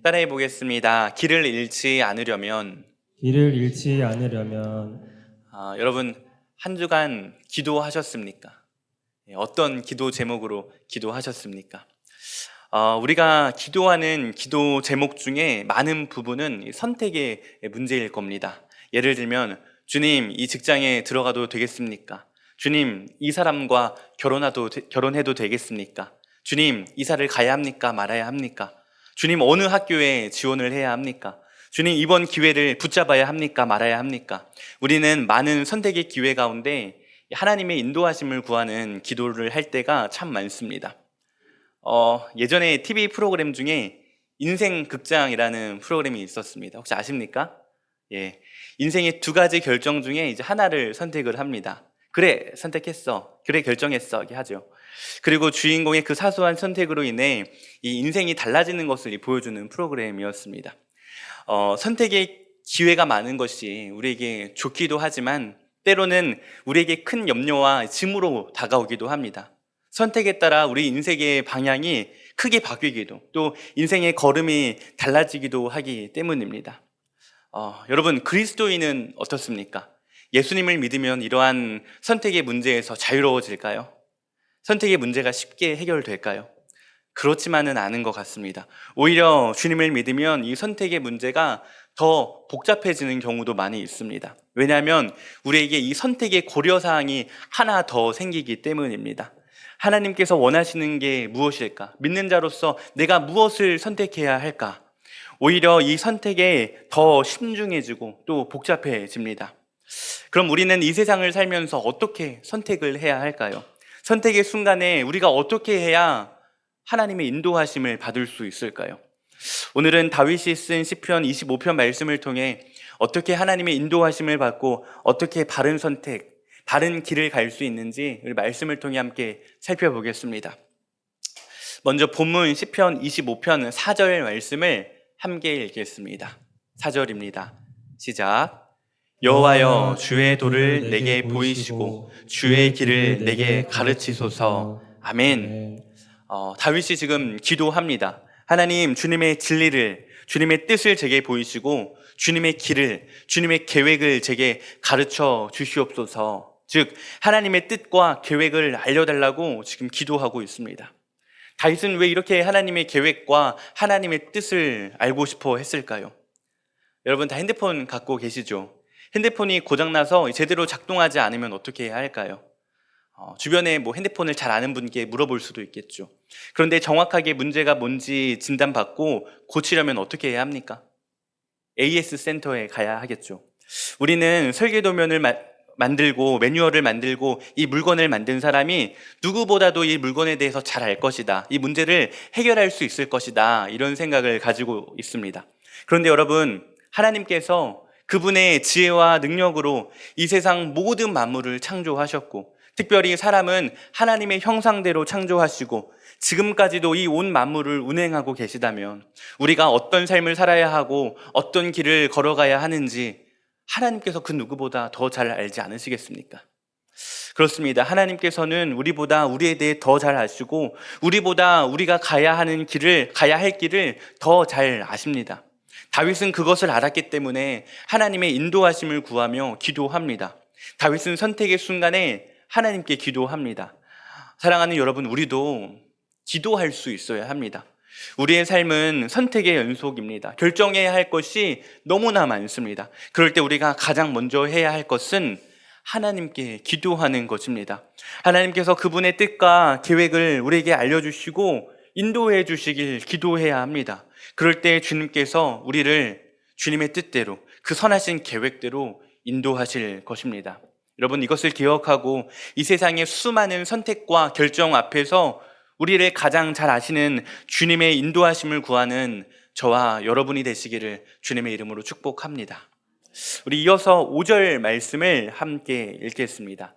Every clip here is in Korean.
따라해 보겠습니다. 길을 잃지 않으려면 여러분 한 주간 기도하셨습니까? 어떤 기도 제목으로 기도하셨습니까? 우리가 기도하는 기도 제목 중에 많은 부분은 선택의 문제일 겁니다. 예를 들면 주님, 이 직장에 들어가도 되겠습니까? 주님, 이 사람과 결혼해도 되겠습니까? 주님, 이사를 가야 합니까? 말아야 합니까? 주님, 어느 학교에 지원을 해야 합니까? 주님, 이번 기회를 붙잡아야 합니까? 말아야 합니까? 우리는 많은 선택의 기회 가운데 하나님의 인도하심을 구하는 기도를 할 때가 참 많습니다. 예전에 TV 프로그램 중에 인생 극장이라는 프로그램이 있었습니다. 혹시 아십니까? 예. 인생의 두 가지 결정 중에 이제 하나를 선택을 합니다. 그래, 선택했어. 그래, 결정했어. 이렇게 하죠. 그리고 주인공의 그 사소한 선택으로 인해 이 인생이 달라지는 것을 보여주는 프로그램이었습니다. 선택의 기회가 많은 것이 우리에게 좋기도 하지만 때로는 우리에게 큰 염려와 짐으로 다가오기도 합니다. 선택에 따라 우리 인생의 방향이 크게 바뀌기도, 또 인생의 걸음이 달라지기도 하기 때문입니다. 여러분, 그리스도인은 어떻습니까? 예수님을 믿으면 이러한 선택의 문제에서 자유로워질까요? 선택의 문제가 쉽게 해결될까요? 그렇지만은 않은 것 같습니다. 오히려 주님을 믿으면 이 선택의 문제가 더 복잡해지는 경우도 많이 있습니다. 왜냐하면 우리에게 이 선택의 고려사항이 하나 더 생기기 때문입니다. 하나님께서 원하시는 게 무엇일까? 믿는 자로서 내가 무엇을 선택해야 할까? 오히려 이 선택에 더 신중해지고 또 복잡해집니다. 그럼 우리는 이 세상을 살면서 어떻게 선택을 해야 할까요? 선택의 순간에 우리가 어떻게 해야 하나님의 인도하심을 받을 수 있을까요? 오늘은 다윗이 쓴 시편 25편 말씀을 통해 어떻게 하나님의 인도하심을 받고 어떻게 바른 선택, 바른 길을 갈 수 있는지 우리 말씀을 통해 함께 살펴보겠습니다. 먼저 본문 시편 25편 4절 말씀을 함께 읽겠습니다. 4절입니다. 시작. 여호와여, 주의 도를 내게 보이시고 주의 길을 내게 가르치소서. 아멘. 다윗이 지금 기도합니다. 하나님, 주님의 진리를, 주님의 뜻을 제게 보이시고 주님의 길을, 주님의 계획을 제게 가르쳐 주시옵소서. 즉 하나님의 뜻과 계획을 알려달라고 지금 기도하고 있습니다. 다윗은 왜 이렇게 하나님의 계획과 하나님의 뜻을 알고 싶어 했을까요? 여러분 다 핸드폰 갖고 계시죠? 핸드폰이 고장나서 제대로 작동하지 않으면 어떻게 해야 할까요? 주변에 핸드폰을 잘 아는 분께 물어볼 수도 있겠죠. 그런데 정확하게 문제가 뭔지 진단받고 고치려면 어떻게 해야 합니까? AS 센터에 가야 하겠죠. 우리는 설계도면을 만들고 매뉴얼을 만들고 이 물건을 만든 사람이 누구보다도 이 물건에 대해서 잘 알 것이다. 이 문제를 해결할 수 있을 것이다. 이런 생각을 가지고 있습니다. 그런데 여러분, 하나님께서 그분의 지혜와 능력으로 이 세상 모든 만물을 창조하셨고 특별히 사람은 하나님의 형상대로 창조하시고 지금까지도 이 온 만물을 운행하고 계시다면 우리가 어떤 삶을 살아야 하고 어떤 길을 걸어가야 하는지 하나님께서 그 누구보다 더 잘 알지 않으시겠습니까? 그렇습니다. 하나님께서는 우리보다 우리에 대해 더 잘 아시고 우리보다 우리가 가야 할 길을 더 잘 아십니다. 다윗은 그것을 알았기 때문에 하나님의 인도하심을 구하며 기도합니다. 다윗은 선택의 순간에 하나님께 기도합니다. 사랑하는 여러분, 우리도 기도할 수 있어야 합니다. 우리의 삶은 선택의 연속입니다. 결정해야 할 것이 너무나 많습니다. 그럴 때 우리가 가장 먼저 해야 할 것은 하나님께 기도하는 것입니다. 하나님께서 그분의 뜻과 계획을 우리에게 알려주시고 인도해 주시길 기도해야 합니다. 그럴 때 주님께서 우리를 주님의 뜻대로 그 선하신 계획대로 인도하실 것입니다. 여러분, 이것을 기억하고 이 세상의 수많은 선택과 결정 앞에서 우리를 가장 잘 아시는 주님의 인도하심을 구하는 저와 여러분이 되시기를 주님의 이름으로 축복합니다. 우리 이어서 5절 말씀을 함께 읽겠습니다.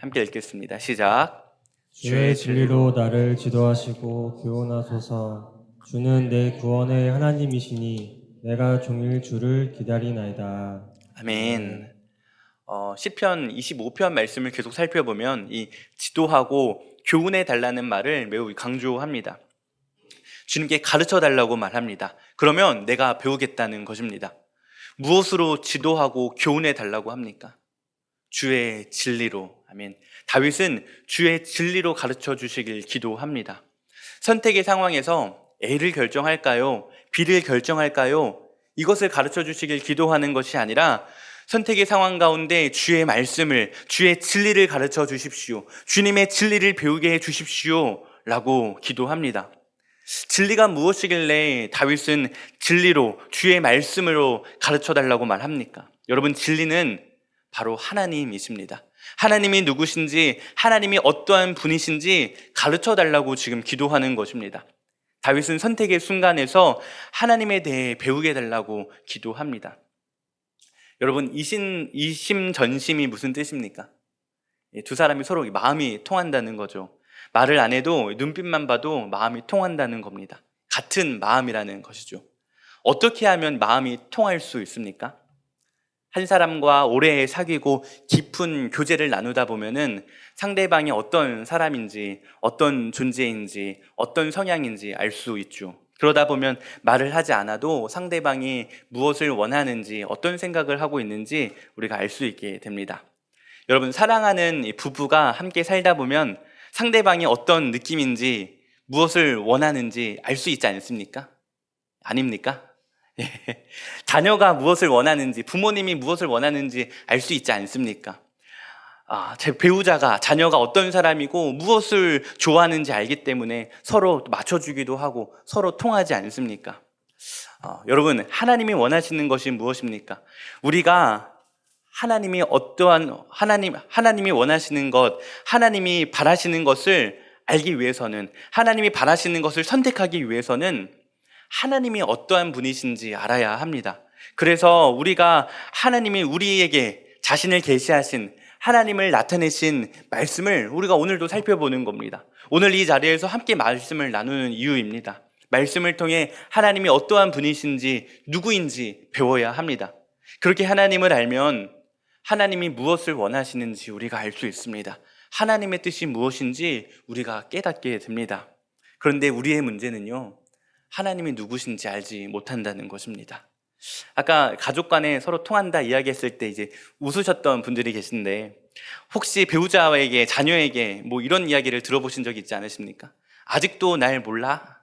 함께 읽겠습니다. 시작. 주의 진리로 나를 지도하시고 교훈하소서. 주는 내 구원의 하나님이시니 내가 종일 주를 기다리나이다. 아멘. 시편 25편 말씀을 계속 살펴보면 이 지도하고 교훈해 달라는 말을 매우 강조합니다. 주님께 가르쳐 달라고 말합니다. 그러면 내가 배우겠다는 것입니다. 무엇으로 지도하고 교훈해 달라고 합니까? 주의 진리로. 아멘. 다윗은 주의 진리로 가르쳐 주시길 기도합니다. 선택의 상황에서 A를 결정할까요? B를 결정할까요? 이것을 가르쳐 주시길 기도하는 것이 아니라 선택의 상황 가운데 주의 말씀을, 주의 진리를 가르쳐 주십시오. 주님의 진리를 배우게 해 주십시오. 라고 기도합니다. 진리가 무엇이길래 다윗은 진리로, 주의 말씀으로 가르쳐 달라고 말합니까? 여러분, 진리는 바로 하나님이십니다. 하나님이 누구신지, 하나님이 어떠한 분이신지 가르쳐 달라고 지금 기도하는 것입니다. 다윗은 선택의 순간에서 하나님에 대해 배우게 해달라고 기도합니다. 여러분, 이심전심이 무슨 뜻입니까? 두 사람이 서로 마음이 통한다는 거죠. 말을 안 해도 눈빛만 봐도 마음이 통한다는 겁니다. 같은 마음이라는 것이죠. 어떻게 하면 마음이 통할 수 있습니까? 한 사람과 오래 사귀고 깊은 교제를 나누다 보면은 상대방이 어떤 사람인지, 어떤 존재인지, 어떤 성향인지 알 수 있죠. 그러다 보면 말을 하지 않아도 상대방이 무엇을 원하는지, 어떤 생각을 하고 있는지 우리가 알 수 있게 됩니다. 여러분, 사랑하는 이 부부가 함께 살다 보면 상대방이 어떤 느낌인지, 무엇을 원하는지 알 수 있지 않습니까? 아닙니까? 자녀가 무엇을 원하는지, 부모님이 무엇을 원하는지 알 수 있지 않습니까? 제 배우자가, 자녀가 어떤 사람이고 무엇을 좋아하는지 알기 때문에 서로 맞춰주기도 하고 서로 통하지 않습니까? 여러분, 하나님이 원하시는 것이 무엇입니까? 우리가 하나님이 원하시는 것, 하나님이 바라시는 것을 알기 위해서는, 하나님이 바라시는 것을 선택하기 위해서는 하나님이 어떠한 분이신지 알아야 합니다. 그래서 우리가 하나님이 우리에게 자신을 계시하신, 하나님을 나타내신 말씀을 우리가 오늘도 살펴보는 겁니다. 오늘 이 자리에서 함께 말씀을 나누는 이유입니다. 말씀을 통해 하나님이 어떠한 분이신지, 누구인지 배워야 합니다. 그렇게 하나님을 알면 하나님이 무엇을 원하시는지 우리가 알 수 있습니다. 하나님의 뜻이 무엇인지 우리가 깨닫게 됩니다. 그런데 우리의 문제는요, 하나님이 누구신지 알지 못한다는 것입니다. 아까 가족 간에 서로 통한다 이야기했을 때 이제 웃으셨던 분들이 계신데, 혹시 배우자에게, 자녀에게 뭐 이런 이야기를 들어보신 적 있지 않으십니까? 아직도 날 몰라?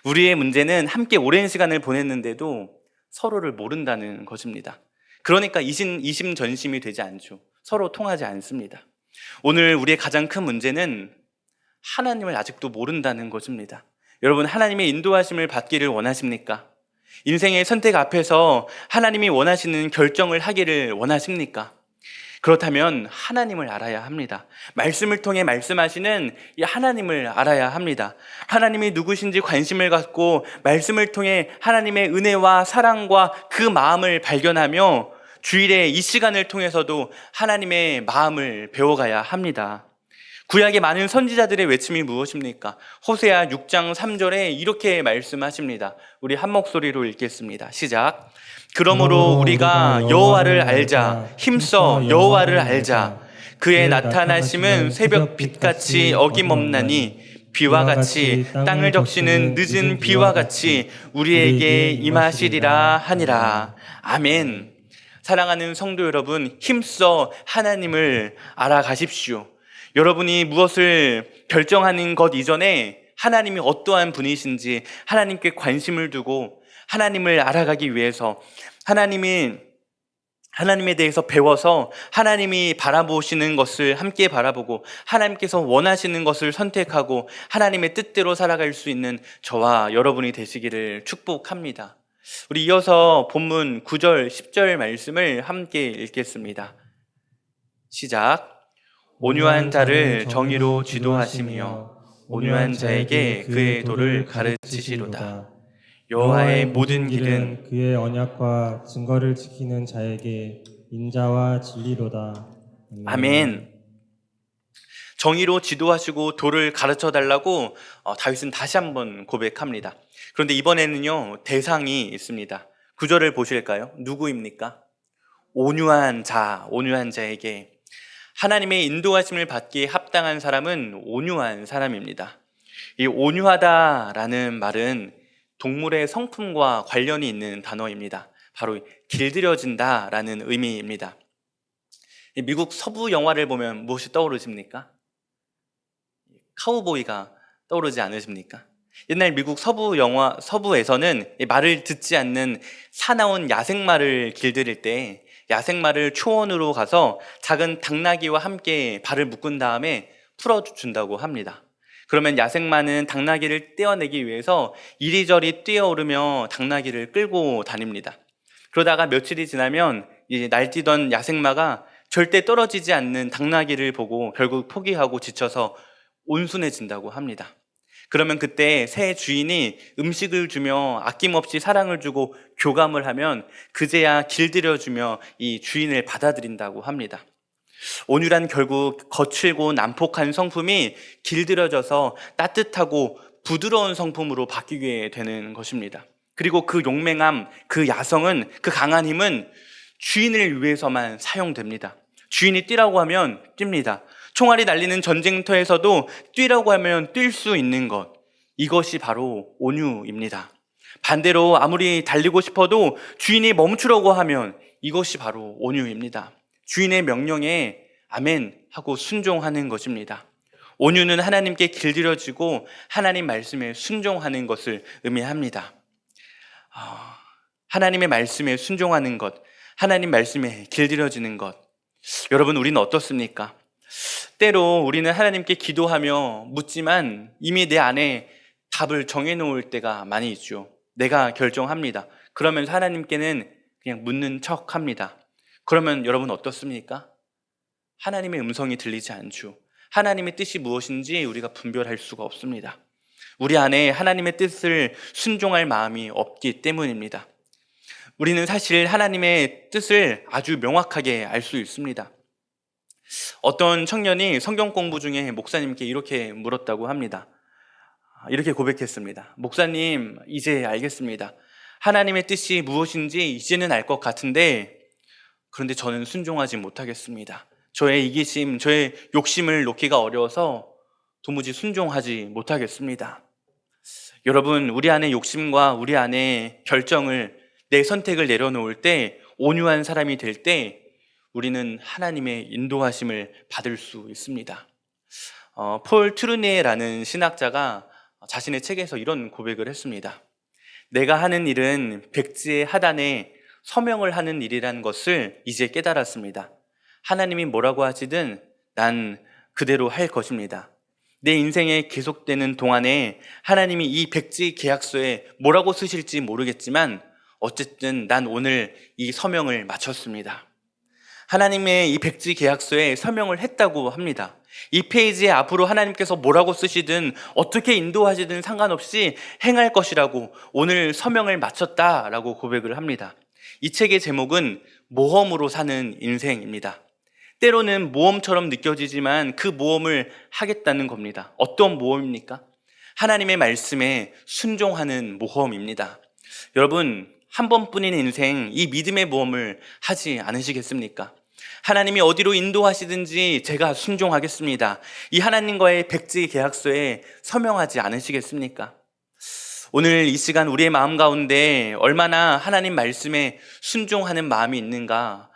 우리의 문제는 함께 오랜 시간을 보냈는데도 서로를 모른다는 것입니다. 그러니까 이심전심이 되지 않죠. 서로 통하지 않습니다. 오늘 우리의 가장 큰 문제는 하나님을 아직도 모른다는 것입니다. 여러분, 하나님의 인도하심을 받기를 원하십니까? 인생의 선택 앞에서 하나님이 원하시는 결정을 하기를 원하십니까? 그렇다면 하나님을 알아야 합니다. 말씀을 통해 말씀하시는 이 하나님을 알아야 합니다. 하나님이 누구신지 관심을 갖고 말씀을 통해 하나님의 은혜와 사랑과 그 마음을 발견하며 주일에 이 시간을 통해서도 하나님의 마음을 배워가야 합니다. 구약의 많은 선지자들의 외침이 무엇입니까? 호세아 6장 3절에 이렇게 말씀하십니다. 우리 한 목소리로 읽겠습니다. 시작. 그러므로 우리가 여호와를 알자, 힘써 여호와를 알자. 그의 나타나심은 새벽 빛같이 어김없나니 비와 같이 땅을 적시는 늦은 비와 같이 우리에게 임하시리라 하니라. 아멘. 사랑하는 성도 여러분, 힘써 하나님을 알아가십시오. 여러분이 무엇을 결정하는 것 이전에 하나님이 어떠한 분이신지 하나님께 관심을 두고 하나님을 알아가기 위해서 하나님에 대해서 배워서 하나님이 바라보시는 것을 함께 바라보고 하나님께서 원하시는 것을 선택하고 하나님의 뜻대로 살아갈 수 있는 저와 여러분이 되시기를 축복합니다. 우리 이어서 본문 9절, 10절 말씀을 함께 읽겠습니다. 시작. 온유한 자를 정의로 지도하시며 온유한 자에게 그의 도를 가르치시로다. 여호와의 모든 길은 그의 언약과 증거를 지키는 자에게 인자와 진리로다. 아멘. 정의로 지도하시고 도를 가르쳐 달라고 다윗은 다시 한번 고백합니다. 그런데 이번에는요, 대상이 있습니다. 9절을 보실까요? 누구입니까? 온유한 자에게. 하나님의 인도하심을 받기에 합당한 사람은 온유한 사람입니다. 이 온유하다라는 말은 동물의 성품과 관련이 있는 단어입니다. 바로 길들여진다라는 의미입니다. 미국 서부 영화를 보면 무엇이 떠오르십니까? 카우보이가 떠오르지 않으십니까? 옛날 미국 서부에서는 이 말을 듣지 않는 사나운 야생마를 길들일 때 야생마를 초원으로 가서 작은 당나귀와 함께 발을 묶은 다음에 풀어준다고 합니다. 그러면 야생마는 당나귀를 떼어내기 위해서 이리저리 뛰어오르며 당나귀를 끌고 다닙니다. 그러다가 며칠이 지나면 이제 날뛰던 야생마가 절대 떨어지지 않는 당나귀를 보고 결국 포기하고 지쳐서 온순해진다고 합니다. 그러면 그때 새 주인이 음식을 주며 아낌없이 사랑을 주고 교감을 하면 그제야 길들여주며 이 주인을 받아들인다고 합니다. 온유란 결국 거칠고 난폭한 성품이 길들여져서 따뜻하고 부드러운 성품으로 바뀌게 되는 것입니다. 그리고 그 용맹함, 그 야성은, 그 강한 힘은 주인을 위해서만 사용됩니다. 주인이 뛰라고 하면 뜁니다. 총알이 날리는 전쟁터에서도 뛰라고 하면 뛸 수 있는 것, 이것이 바로 온유입니다. 반대로 아무리 달리고 싶어도 주인이 멈추라고 하면 이것이 바로 온유입니다. 주인의 명령에 아멘 하고 순종하는 것입니다. 온유는 하나님께 길들여지고 하나님 말씀에 순종하는 것을 의미합니다. 하나님의 말씀에 순종하는 것, 하나님 말씀에 길들여지는 것. 여러분, 우리는 어떻습니까? 때로 우리는 하나님께 기도하며 묻지만 이미 내 안에 답을 정해놓을 때가 많이 있죠. 내가 결정합니다. 그러면서 하나님께는 그냥 묻는 척 합니다. 그러면 여러분 어떻습니까? 하나님의 음성이 들리지 않죠. 하나님의 뜻이 무엇인지 우리가 분별할 수가 없습니다. 우리 안에 하나님의 뜻을 순종할 마음이 없기 때문입니다. 우리는 사실 하나님의 뜻을 아주 명확하게 알 수 있습니다. 어떤 청년이 성경 공부 중에 목사님께 이렇게 물었다고 합니다. 이렇게 고백했습니다. 목사님, 이제 알겠습니다. 하나님의 뜻이 무엇인지 이제는 알 것 같은데 그런데 저는 순종하지 못하겠습니다. 저의 이기심, 저의 욕심을 놓기가 어려워서 도무지 순종하지 못하겠습니다. 여러분, 우리 안에 욕심과 우리 안에 결정을, 내 선택을 내려놓을 때, 온유한 사람이 될 때 우리는 하나님의 인도하심을 받을 수 있습니다. 폴 트루네라는 신학자가 자신의 책에서 이런 고백을 했습니다. 내가 하는 일은 백지의 하단에 서명을 하는 일이라는 것을 이제 깨달았습니다. 하나님이 뭐라고 하시든 난 그대로 할 것입니다. 내 인생에 계속되는 동안에 하나님이 이 백지 계약서에 뭐라고 쓰실지 모르겠지만 어쨌든 난 오늘 이 서명을 마쳤습니다. 하나님의 이 백지 계약서에 서명을 했다고 합니다. 이 페이지에 앞으로 하나님께서 뭐라고 쓰시든 어떻게 인도하시든 상관없이 행할 것이라고 오늘 서명을 마쳤다라고 고백을 합니다. 이 책의 제목은 모험으로 사는 인생입니다. 때로는 모험처럼 느껴지지만 그 모험을 하겠다는 겁니다. 어떤 모험입니까? 하나님의 말씀에 순종하는 모험입니다. 여러분, 한 번뿐인 인생, 이 믿음의 모험을 하지 않으시겠습니까? 하나님이 어디로 인도하시든지 제가 순종하겠습니다. 이 하나님과의 백지 계약서에 서명하지 않으시겠습니까? 오늘 이 시간 우리의 마음 가운데 얼마나 하나님 말씀에 순종하는 마음이 있는가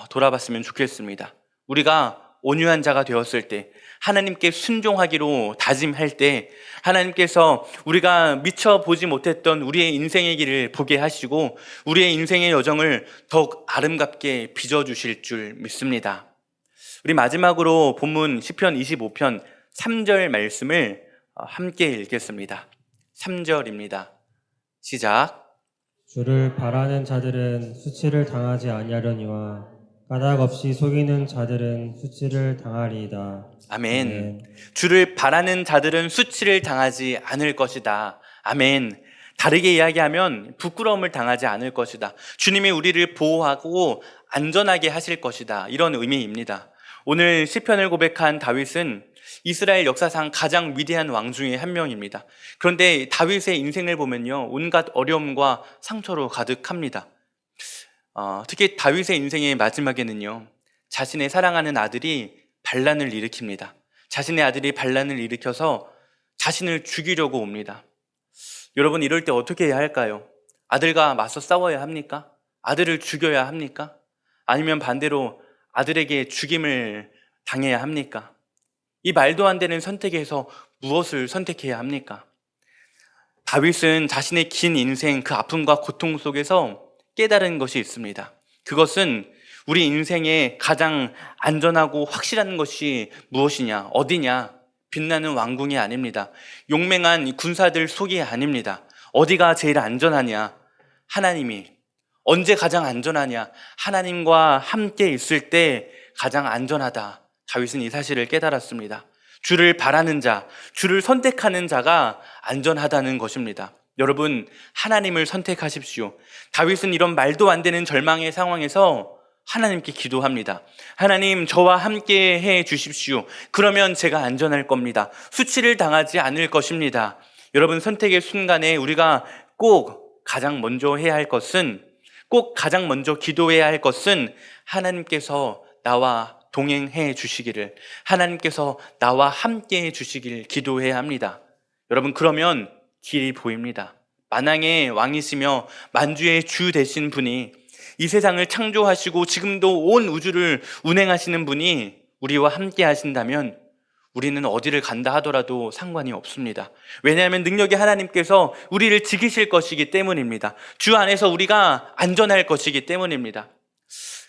돌아봤으면 좋겠습니다. 우리가 온유한 자가 되었을 때, 하나님께 순종하기로 다짐할 때 하나님께서 우리가 미처 보지 못했던 우리의 인생의 길을 보게 하시고 우리의 인생의 여정을 더욱 아름답게 빚어주실 줄 믿습니다. 우리 마지막으로 본문 시편 25편 3절 말씀을 함께 읽겠습니다. 3절입니다. 시작. 주를 바라는 자들은 수치를 당하지 아니하려니와 까닭 없이 속이는 자들은 수치를 당하리이다. 아멘. 아멘. 주를 바라는 자들은 수치를 당하지 않을 것이다. 아멘. 다르게 이야기하면 부끄러움을 당하지 않을 것이다. 주님이 우리를 보호하고 안전하게 하실 것이다. 이런 의미입니다. 오늘 시편을 고백한 다윗은 이스라엘 역사상 가장 위대한 왕 중에 한 명입니다. 그런데 다윗의 인생을 보면요, 온갖 어려움과 상처로 가득합니다. 특히 다윗의 인생의 마지막에는요, 자신의 사랑하는 아들이 반란을 일으킵니다. 자신의 아들이 반란을 일으켜서 자신을 죽이려고 옵니다. 여러분, 이럴 때 어떻게 해야 할까요? 아들과 맞서 싸워야 합니까? 아들을 죽여야 합니까? 아니면 반대로 아들에게 죽임을 당해야 합니까? 이 말도 안 되는 선택에서 무엇을 선택해야 합니까? 다윗은 자신의 긴 인생 그 아픔과 고통 속에서 깨달은 것이 있습니다. 그것은 우리 인생에 가장 안전하고 확실한 것이 무엇이냐, 어디냐, 빛나는 왕궁이 아닙니다. 용맹한 군사들 속이 아닙니다. 어디가 제일 안전하냐? 하나님이. 언제 가장 안전하냐? 하나님과 함께 있을 때 가장 안전하다. 다윗은 이 사실을 깨달았습니다. 주를 바라는 자, 주를 선택하는 자가 안전하다는 것입니다. 여러분, 하나님을 선택하십시오. 다윗은 이런 말도 안 되는 절망의 상황에서 하나님께 기도합니다. 하나님, 저와 함께 해 주십시오. 그러면 제가 안전할 겁니다. 수치를 당하지 않을 것입니다. 여러분, 선택의 순간에 우리가 꼭 가장 먼저 해야 할 것은, 꼭 가장 먼저 기도해야 할 것은 하나님께서 나와 동행해 주시기를, 하나님께서 나와 함께 해 주시기를 기도해야 합니다. 여러분, 그러면 길이 보입니다. 만왕의 왕이시며 만주의 주 되신 분이, 이 세상을 창조하시고 지금도 온 우주를 운행하시는 분이 우리와 함께 하신다면 우리는 어디를 간다 하더라도 상관이 없습니다. 왜냐하면 능력의 하나님께서 우리를 지키실 것이기 때문입니다. 주 안에서 우리가 안전할 것이기 때문입니다.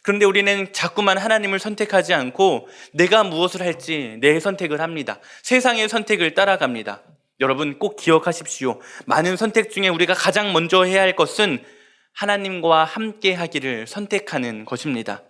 그런데 우리는 자꾸만 하나님을 선택하지 않고 내가 무엇을 할지 내 선택을 합니다. 세상의 선택을 따라갑니다. 여러분, 꼭 기억하십시오. 많은 선택 중에 우리가 가장 먼저 해야 할 것은 하나님과 함께 하기를 선택하는 것입니다.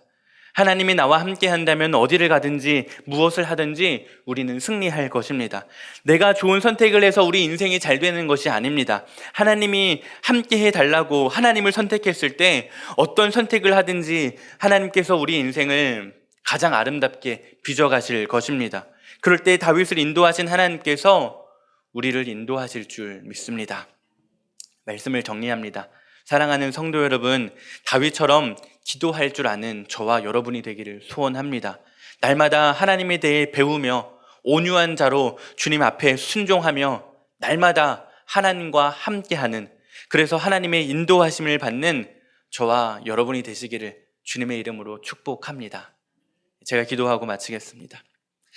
하나님이 나와 함께 한다면 어디를 가든지 무엇을 하든지 우리는 승리할 것입니다. 내가 좋은 선택을 해서 우리 인생이 잘 되는 것이 아닙니다. 하나님이 함께 해달라고 하나님을 선택했을 때 어떤 선택을 하든지 하나님께서 우리 인생을 가장 아름답게 빚어가실 것입니다. 그럴 때 다윗을 인도하신 하나님께서 우리를 인도하실 줄 믿습니다. 말씀을 정리합니다. 사랑하는 성도 여러분, 다윗처럼 기도할 줄 아는 저와 여러분이 되기를 소원합니다. 날마다 하나님에 대해 배우며 온유한 자로 주님 앞에 순종하며 날마다 하나님과 함께하는, 그래서 하나님의 인도하심을 받는 저와 여러분이 되시기를 주님의 이름으로 축복합니다. 제가 기도하고 마치겠습니다.